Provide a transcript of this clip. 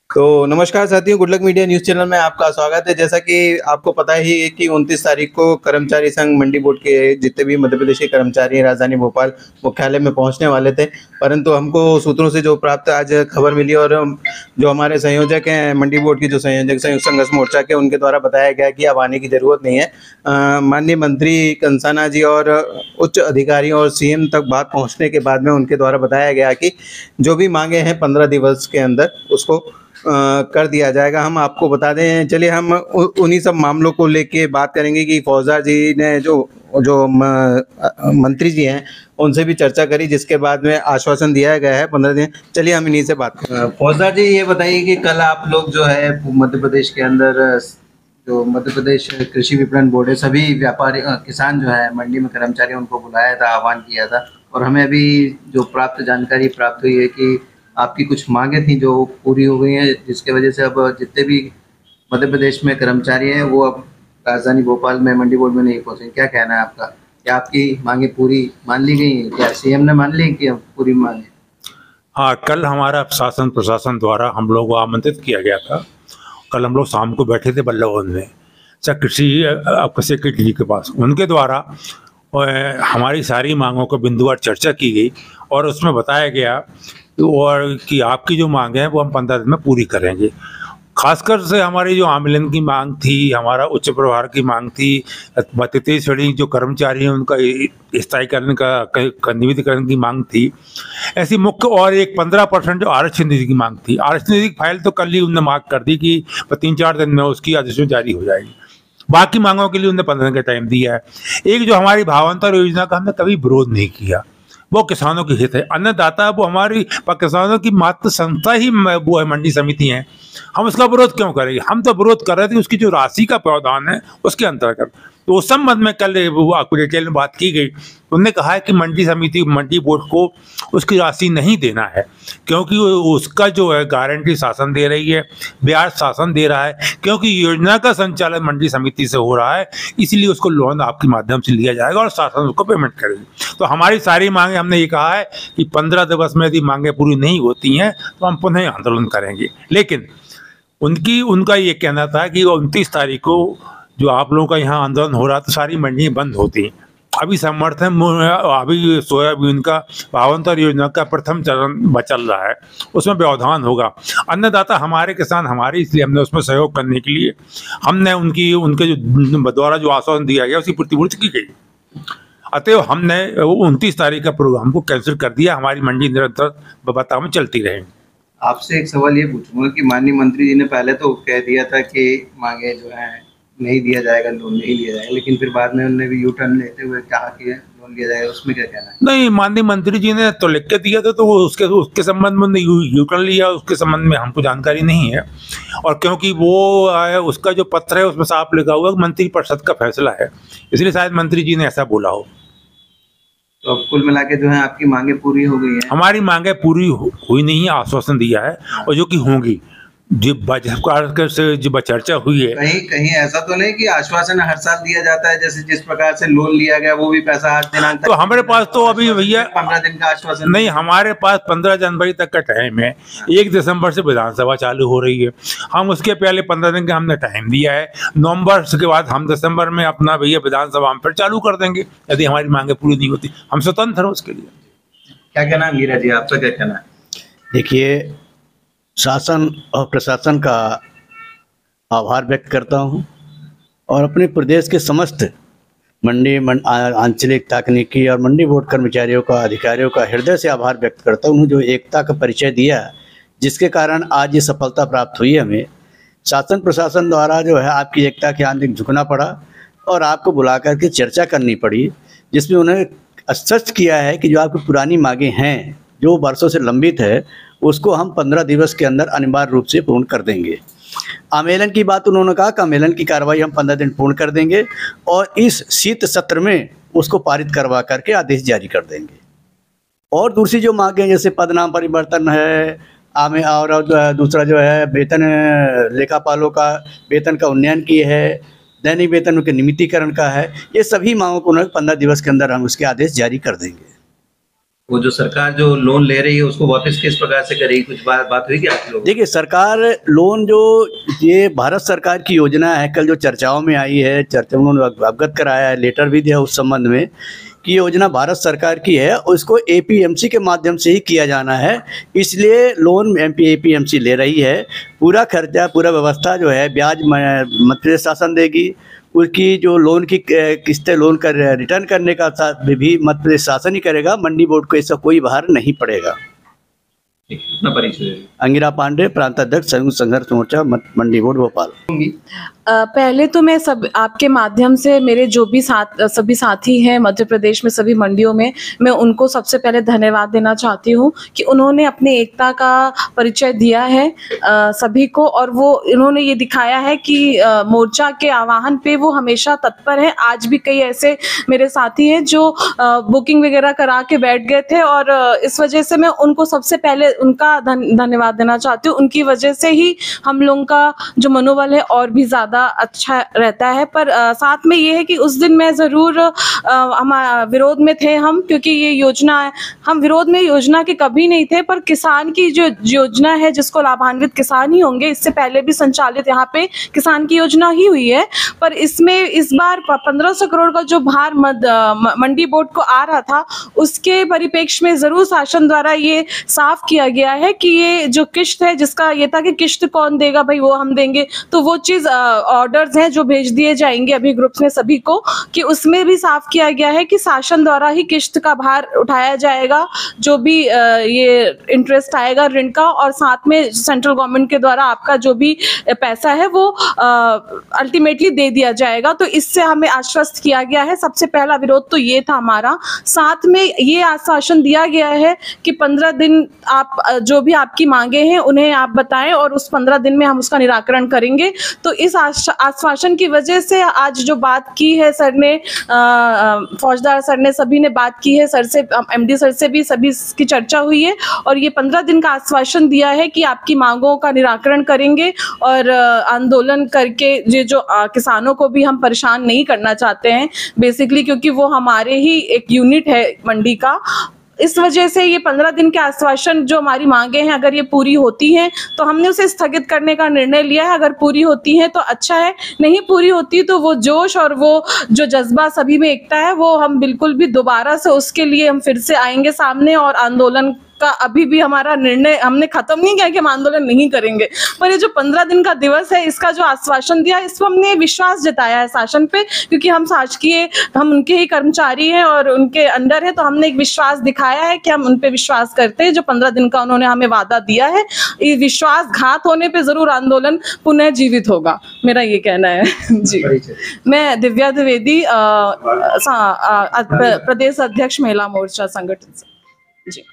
तो नमस्कार साथियों, good luck media news channel में आपका स्वागत है। जैसा कि आपको पता ही है कि 29 तारीख को कर्मचारी संघ मंडी बोर्ड के जितने भी मध्य प्रदेश के कर्मचारी राजधानी भोपाल मुख्यालय में पहुंचने वाले थे, परंतु हमको सूत्रों से जो प्राप्त आज खबर मिली और जो हमारे संयोजक हैं मंडी बोर्ड के, जो संयोजक संयुक्त संघर्ष मोर्चा के, उनके द्वारा बताया गया कि अब आने की ज़रूरत नहीं है। माननीय मंत्री कंसाना जी और उच्च अधिकारियों और सीएम तक बात पहुँचने के बाद में उनके द्वारा बताया गया कि जो भी मांगे हैं 15 दिवस के अंदर उसको कर दिया जाएगा। हम आपको बता दें, चलिए हम उन्हीं सब मामलों को लेके बात करेंगे कि फौजदार जी ने जो मंत्री जी हैं उनसे भी चर्चा करी, जिसके बाद में आश्वासन दिया गया है 15 दिन। चलिए हम इन्हीं से बात करें। फौजदार जी, ये बताइए कि कल आप लोग जो है मध्य प्रदेश के अंदर जो मध्य प्रदेश कृषि विपणन बोर्ड है, सभी व्यापारी किसान जो है मंडी में कर्मचारी, उनको बुलाया था, आह्वान किया था, और हमें अभी जो प्राप्त जानकारी प्राप्त हुई है कि आपकी कुछ मांगे थी जो पूरी हो गई हैं, जिसके वजह से अब जितने भी मध्य प्रदेश में कर्मचारी हैं वो अब राजधानी भोपाल में मंडी बोर्ड में नहीं पहुंचे। क्या कहना है आपका? क्या आपकी मांगे पूरी मान ली गई हैं? क्या सीएम ने मान ली कि पूरी मांगे? हाँ, कल हमारा शासन प्रशासन द्वारा हम लोग को आमंत्रित किया गया था। कल हम लोग शाम को बैठे थे बल्लभ भवन में कृषि सेक्रेटरी जी के पास। उनके द्वारा हमारी सारी मांगों को बिंदुवार चर्चा की गई और उसमें बताया गया और कि आपकी जो मांग है वो हम 15 दिन में पूरी करेंगे। खासकर से हमारी जो आमलन की मांग थी, हमारा उच्च प्रभार की मांग थी, 32 श्रेणी जो कर्मचारी हैं उनका स्थायीकरण का निविदीकरण की मांग थी, ऐसी मुख्य, और एक 15% जो आरक्षण निधि की मांग थी। आरक्षण निधि की फाइल तो कल ही उन्होंने मांग कर दी कि 3-4 दिन में उसकी अधिसूचना जारी हो जाएगी। बाकी मांगों के लिए उन्होंने 15 दिन का टाइम दिया है। एक जो हमारी भावांतर योजना का हमने कभी विरोध नहीं किया, वो किसानों के हित है। अन्नदाता वो हमारी किसानों की मात्र संस्था ही वो है, मंडी समिति है। हम उसका विरोध क्यों करेंगे? हम तो विरोध कर रहे थे उसकी जो राशि का प्रावधान है उसके अंतर्गत। तो उस संबंध में कल वो आपको डिटेल में बात की गई। उन्होंने कहा है कि मंडी समिति, मंडी बोर्ड को उसकी राशि नहीं देना है, क्योंकि उसका जो है गारंटी शासन दे रही है, ब्याज शासन दे रहा है, क्योंकि योजना का संचालन मंडी समिति से हो रहा है, इसलिए उसको लोन आपके माध्यम से लिया जाएगा और शासन उसको पेमेंट करेगी। तो हमारी सारी मांगे, हमने ये कहा है कि 15 दिवस में यदि मांगे पूरी नहीं होती हैं तो हम पुनः आंदोलन करेंगे। लेकिन उनका ये कहना था कि 29 तारीख को जो आप लोगों का यहाँ आंदोलन हो रहा था, सारी मंडियाँ बंद होती हैं। अभी समर्थन, अभी सोयाबीन का भावांतर योजना का प्रथम चरण चल रहा है, उसमें व्यवधान होगा। अन्नदाता हमारे, किसान हमारे, इसलिए हमने उसमें सहयोग करने के लिए हमने उनके जो द्वारा जो आश्वासन दिया गया उसकी प्रतिपूर्ति की गई। अतएव हमने 29 तारीख का प्रोग्राम को कैंसिल कर दिया। हमारी मंडी निरंतर बता में चलती रहेंगी। आपसे एक सवाल ये पूछूंगा कि माननीय मंत्री जी ने पहले तो कह दिया था कि मांगे जो है नहीं दिया जाएगा, लोन नहीं लिया जाएगा, लेकिन फिर बाद में उन्होंने भी यू टर्न लेते हुए कहा कि लोन लिया जाएगा। उसमें क्या कहना है? नहीं, माननीय मंत्री जी ने तो लिख के दिया था, तो वो उसके संबंध में यू टर्न लिया, उसके संबंध में हमको जानकारी नहीं है। और क्योंकि वो उसका जो पत्र है उसमें साफ लिखा हुआ है मंत्रिपरिषद का फैसला है, इसलिए शायद मंत्री जी ने ऐसा बोला हो। तो अब कुल मिला के जो है आपकी मांगे पूरी हो गई हैं? हमारी मांगे पूरी हुई नहीं है, आश्वासन दिया है और जो कि होंगी। जो चर्चा हुई है, कहीं ऐसा तो नहीं कि आश्वासन हर साल दिया जाता है, जैसे जिस प्रकार से लोन लिया गया वो भी पैसा 8 दिनांक तक? तो हमारे पास तो अभी भैया 15 दिन का आश्वासन नहीं, हमारे पास 15 जनवरी तक का टाइम है। 1 दिसंबर से विधानसभा चालू हो रही है, हम उसके पहले 15 दिन का हमने टाइम दिया है। नवंबर के बाद हम दिसंबर में अपना भैया विधानसभा हम फिर चालू कर देंगे यदि हमारी मांगे पूरी नहीं होती। हम स्वतंत्र हैं उसके लिए। क्या कहना है मीरा जी, आपका क्या कहना है? देखिए, शासन और प्रशासन का आभार व्यक्त करता हूं और अपने प्रदेश के समस्त मंडी आंचलिक तकनीकी और मंडी बोर्ड कर्मचारियों का, अधिकारियों का हृदय से आभार व्यक्त करता हूं। उन्होंने जो एकता का परिचय दिया, जिसके कारण आज ये सफलता प्राप्त हुई हमें। शासन प्रशासन द्वारा जो है आपकी एकता के आंतरिक झुकना पड़ा और आपको बुला करके चर्चा करनी पड़ी, जिसमें उन्होंने स्पष्ट किया है कि जो आपकी पुरानी मांगें हैं, जो वर्षों से लंबित है, उसको हम 15 दिवस के अंदर अनिवार्य रूप से पूर्ण कर देंगे। आमेलन की बात उन्होंने कहा कि आमेलन की कार्रवाई हम 15 दिन पूर्ण कर देंगे और इस शीत सत्र में उसको पारित करवा करके आदेश जारी कर देंगे। और दूसरी जो मांगें जैसे पदनाम परिवर्तन है, और दूसरा जो है वेतन, लेखापालों का वेतन का उन्नयन की है, दैनिक वेतन के नियमितीकरण का है, ये सभी मांगों को 15 दिवस के अंदर हम उसके आदेश जारी कर देंगे। वो जो सरकार जो लोन ले रही है उसको वापस किस प्रकार से करेगी, कुछ बात हुई क्या आप लोग? देखिए, सरकार लोन जो ये भारत सरकार की योजना है, कल जो चर्चाओं में आई है, चर्चा में उन्होंने अवगत कराया है, लेटर भी दिया उस संबंध में कि ये योजना भारत सरकार की है, उसको एपीएमसी के माध्यम से ही किया जाना है। इसलिए लोन एपीएमसी ले रही है। पूरा खर्चा, पूरा व्यवस्था जो है, ब्याज मध्य प्रदेश शासन देगी। उसकी जो लोन की किस्तें लोन कर रिटर्न करने का भी मध्य प्रदेश शासन ही करेगा। मंडी बोर्ड को इसका कोई भार नहीं पड़ेगा। अपना परिचय। अंगिरा पांडे, प्रांत अध्यक्ष, संयुक्त संघर्ष मोर्चा, मंडी बोर्ड, भोपाल। पहले तो मैं सब आपके माध्यम से मेरे जो भी सभी साथी हैं मध्य प्रदेश में सभी मंडियों में, मैं उनको सबसे पहले धन्यवाद देना चाहती हूँ कि उन्होंने अपने एकता का परिचय दिया है सभी को, और वो इन्होंने ये दिखाया है कि मोर्चा के आह्वान पे वो हमेशा तत्पर है। आज भी कई ऐसे मेरे साथी हैं जो बुकिंग वगैरह करा के बैठ गए थे, और इस वजह से मैं उनको सबसे पहले उनका धन्यवाद देना चाहती हूँ। उनकी वजह से ही हम लोगों का जो मनोबल है और भी ज़्यादा अच्छा रहता है। पर साथ में ये है कि उस दिन मैं ज़रूर विरोध में थे हम, क्योंकि ये योजना, हम विरोध में योजना के कभी नहीं थे, पर किसान की जो योजना है जिसको लाभान्वित किसान ही होंगे, इससे पहले भी संचालित यहाँ पे किसान की योजना ही हुई है। पर इसमें इस बार 1500 करोड़ का जो भार मंडी बोर्ड को आ रहा था, उसके परिप्रेक्ष्य में ज़रूर शासन द्वारा ये साफ किया गया है कि ये जो किश्त है, जिसका ये था कि किश्त कौन देगा, भाई वो हम देंगे, तो वो चीज़ ऑर्डर्स हैं जो भेज दिए जाएंगे अभी ग्रुप्स में सभी को, कि उसमें भी साफ किया गया है कि शासन द्वारा ही किश्त का भार उठाया जाएगा, जो भी ये इंटरेस्ट आएगा ऋण का, और साथ में सेंट्रल गवर्नमेंट के द्वारा आपका जो भी पैसा है वो अल्टीमेटली दे दिया जाएगा। तो इससे हमें आश्वस्त किया गया है। सबसे पहला विरोध तो ये था हमारा। साथ में ये आश्वासन दिया गया है कि 15 दिन आप जो भी आपकी मांगे हैं उन्हें आप बताएं, और उस 15 दिन में हम उसका निराकरण करेंगे। तो इस आश्वासन की वजह से आज जो बात की है सर ने, फौजदार सर ने, सभी ने बात की है, सर से, एमडी सर से भी सभी की चर्चा हुई है, और ये 15 दिन का आश्वासन दिया है कि आपकी मांगों का निराकरण करेंगे, और आंदोलन करके ये जो किसानों को भी हम परेशान नहीं करना चाहते हैं बेसिकली, क्योंकि वो हमारे ही एक यूनिट है मंडी का। इस वजह से ये 15 दिन के आश्वासन जो हमारी मांगे हैं, अगर ये पूरी होती हैं तो हमने उसे स्थगित करने का निर्णय लिया है। अगर पूरी होती हैं तो अच्छा है, नहीं पूरी होती तो वो जोश और वो जो जज्बा सभी में एकता है, वो हम बिल्कुल भी दोबारा से उसके लिए हम फिर से आएंगे सामने, और आंदोलन का अभी भी हमारा निर्णय हमने खत्म नहीं किया कि हम आंदोलन नहीं करेंगे। पर ये जो 15 दिन का दिवस है, इसका जो आश्वासन दिया, इस पर हमने विश्वास जताया है शासन पे, क्योंकि हम शासकीय, हम उनके ही कर्मचारी हैं और उनके अंडर है, तो हमने एक विश्वास दिखाया है कि हम उन पे विश्वास करते हैं। जो 15 दिन का उन्होंने हमें वादा दिया है, ये विश्वासघात होने पे जरूर आंदोलन पुनः जीवित होगा, मेरा ये कहना है। जी, मैं दिव्या द्विवेदी, प्रदेश अध्यक्ष महिला मोर्चा संगठन से। जी।